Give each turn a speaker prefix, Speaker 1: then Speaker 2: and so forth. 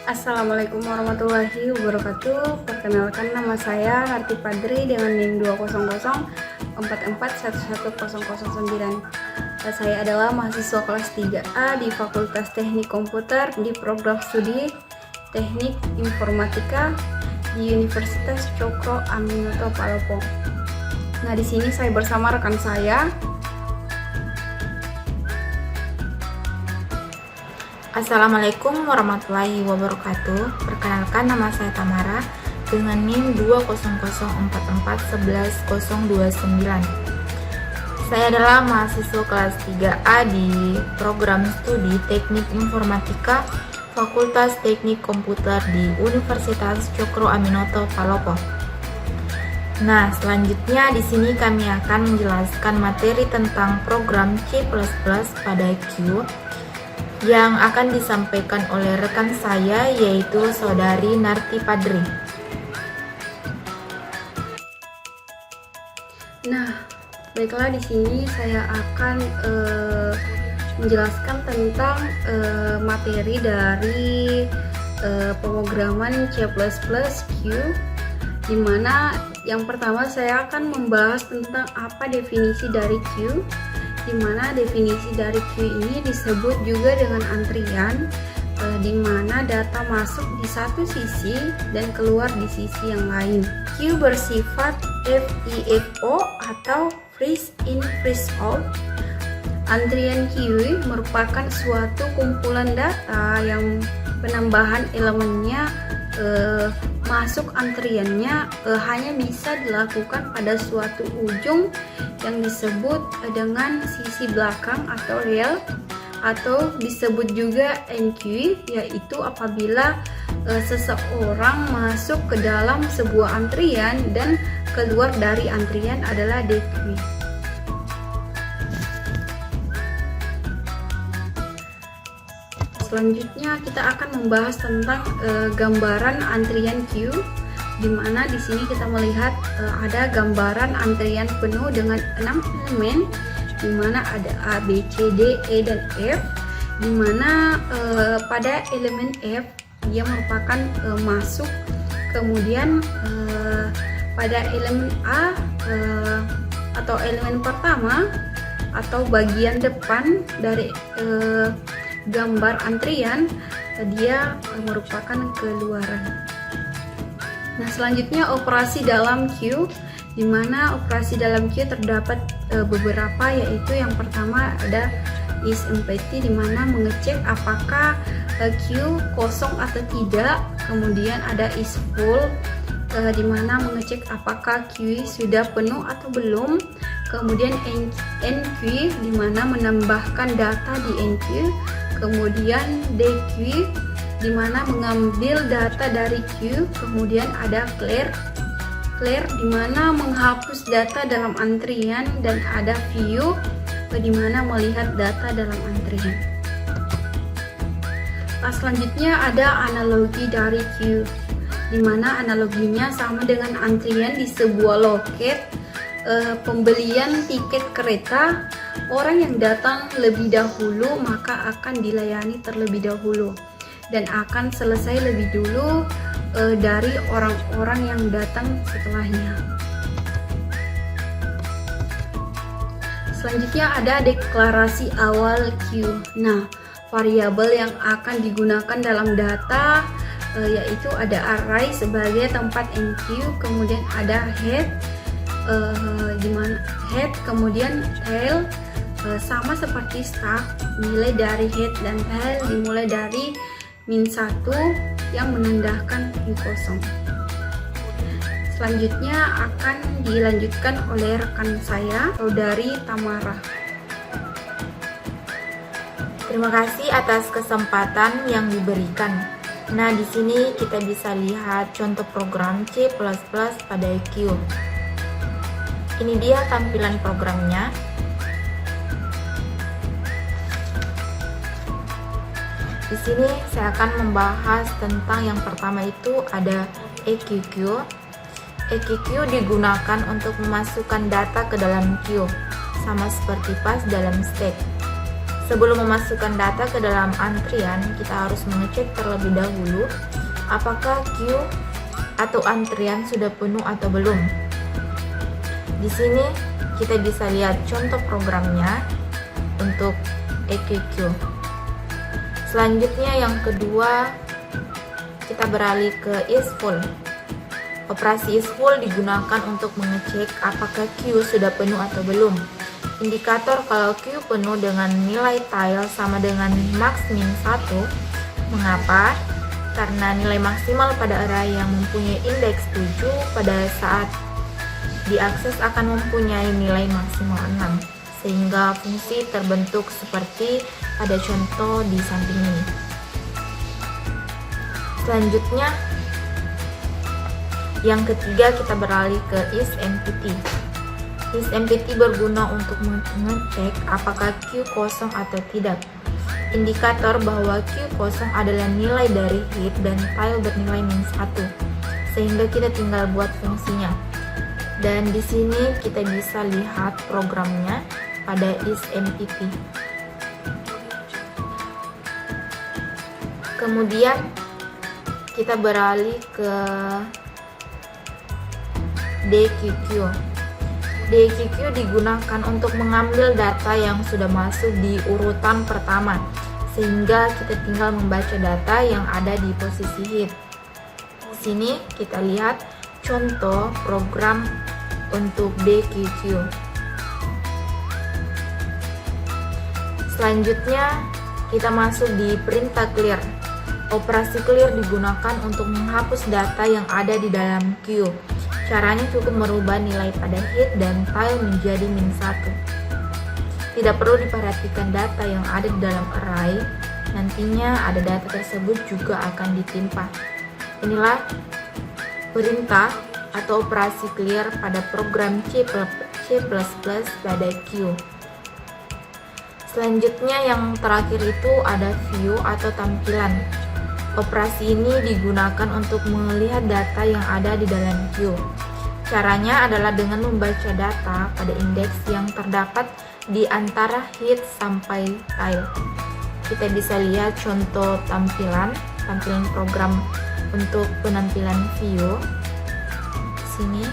Speaker 1: Assalamualaikum warahmatullahi wabarakatuh. Perkenalkan, nama saya Narti Padri dengan NIM 20044111009. Saya adalah mahasiswa kelas 3A di Fakultas Teknik Komputer di program studi Teknik Informatika di Universitas Cokro Aminoto Palopo. Nah, di sini saya bersama rekan saya.
Speaker 2: Assalamualaikum warahmatullahi wabarakatuh. Perkenalkan, nama saya Tamara dengan NIM 20044111029. Saya adalah mahasiswa kelas 3A di program studi Teknik Informatika Fakultas Teknik Komputer di Universitas Cokro Aminoto Palopo. Nah, selanjutnya di sini kami akan menjelaskan materi tentang program C++ pada Q yang akan disampaikan oleh rekan saya, yaitu saudari Narti Padri.
Speaker 1: Nah, baiklah, di sini saya akan menjelaskan tentang materi dari pemrograman C++ Q, di mana yang pertama saya akan membahas tentang apa definisi dari Q, di mana definisi dari Q ini disebut juga dengan antrian, di mana data masuk di satu sisi dan keluar di sisi yang lain. Q bersifat FIFO atau freeze in freeze out. Antrian Q merupakan suatu kumpulan data yang penambahan elemennya masuk antriannya hanya bisa dilakukan pada suatu ujung yang disebut dengan sisi belakang atau real, atau disebut juga NQ, yaitu apabila seseorang masuk ke dalam sebuah antrian dan keluar dari antrian adalah DQ. Selanjutnya kita akan membahas tentang gambaran antrian Q, di mana di sini kita melihat ada gambaran antrian penuh dengan 6 elemen, di mana ada A, B, C, D, E, dan F, di mana pada elemen F dia merupakan masuk, kemudian pada elemen A atau elemen pertama atau bagian depan dari gambar antrian dia merupakan keluaran. Nah, selanjutnya operasi dalam Q, di mana operasi dalam Q terdapat beberapa, yaitu yang pertama ada is empty, di mana mengecek apakah Q kosong atau tidak. Kemudian ada is full, di mana mengecek apakah Q sudah penuh atau belum. Kemudian NQ, di mana menambahkan data di NQ. Kemudian DQ, di mana mengambil data dari Q. Kemudian ada clear, di mana menghapus data dalam antrian, dan ada view, di mana melihat data dalam antrian. Selanjutnya ada analogi dari Q, di mana analoginya sama dengan antrian di sebuah loket pembelian tiket kereta. Orang yang datang lebih dahulu maka akan dilayani terlebih dahulu dan akan selesai lebih dulu dari orang-orang yang datang setelahnya. Selanjutnya ada deklarasi awal Q. Nah, variabel yang akan digunakan dalam data yaitu ada array sebagai tempat NQ, kemudian ada head, di mana head, kemudian tail, sama seperti start, nilai dari head dan tail dimulai dari -1 yang menandakan Q kosong. Selanjutnya akan dilanjutkan oleh rekan saya, saudari Tamara.
Speaker 2: Terima kasih atas kesempatan yang diberikan. Nah, di sini kita bisa lihat contoh program C++ pada Q. Ini dia tampilan programnya. Di sini saya akan membahas tentang yang pertama, itu ada EQQ. EQQ digunakan untuk memasukkan data ke dalam queue, sama seperti pas dalam stack. Sebelum memasukkan data ke dalam antrian, kita harus mengecek terlebih dahulu apakah queue atau antrian sudah penuh atau belum. Di sini kita bisa lihat contoh programnya untuk EQQ. Selanjutnya yang kedua, kita beralih ke isFull. Operasi isFull digunakan untuk mengecek apakah queue sudah penuh atau belum. Indikator kalau queue penuh dengan nilai tile sama dengan max min 1. Mengapa? Karena nilai maksimal pada array yang mempunyai indeks 7 pada saat diakses akan mempunyai nilai maksimal 6, sehingga fungsi terbentuk seperti pada contoh di samping ini. Selanjutnya, yang ketiga kita beralih ke isEmpty. IsEmpty berguna untuk mengecek apakah queue kosong atau tidak. Indikator bahwa queue kosong adalah nilai dari heap dan tile bernilai -1, sehingga kita tinggal buat fungsinya. Dan di sini kita bisa lihat programnya pada isEmpty. Kemudian kita beralih ke DQQ. DQQ digunakan untuk mengambil data yang sudah masuk di urutan pertama, sehingga kita tinggal membaca data yang ada di posisi heap. Di sini kita lihat contoh program untuk DQQ. Selanjutnya kita masuk di perintah clear. Operasi clear digunakan untuk menghapus data yang ada di dalam queue. Caranya cukup merubah nilai pada heap dan tile menjadi -1. Tidak perlu diperhatikan data yang ada di dalam array, nantinya ada data tersebut juga akan ditimpa. Inilah perintah atau operasi clear pada program C++ pada queue. Selanjutnya yang terakhir itu ada view atau tampilan. Operasi ini digunakan untuk melihat data yang ada di dalam queue. Caranya adalah dengan membaca data pada indeks yang terdapat di antara heap sampai tile. Kita bisa lihat contoh tampilan program untuk penampilan view. Sini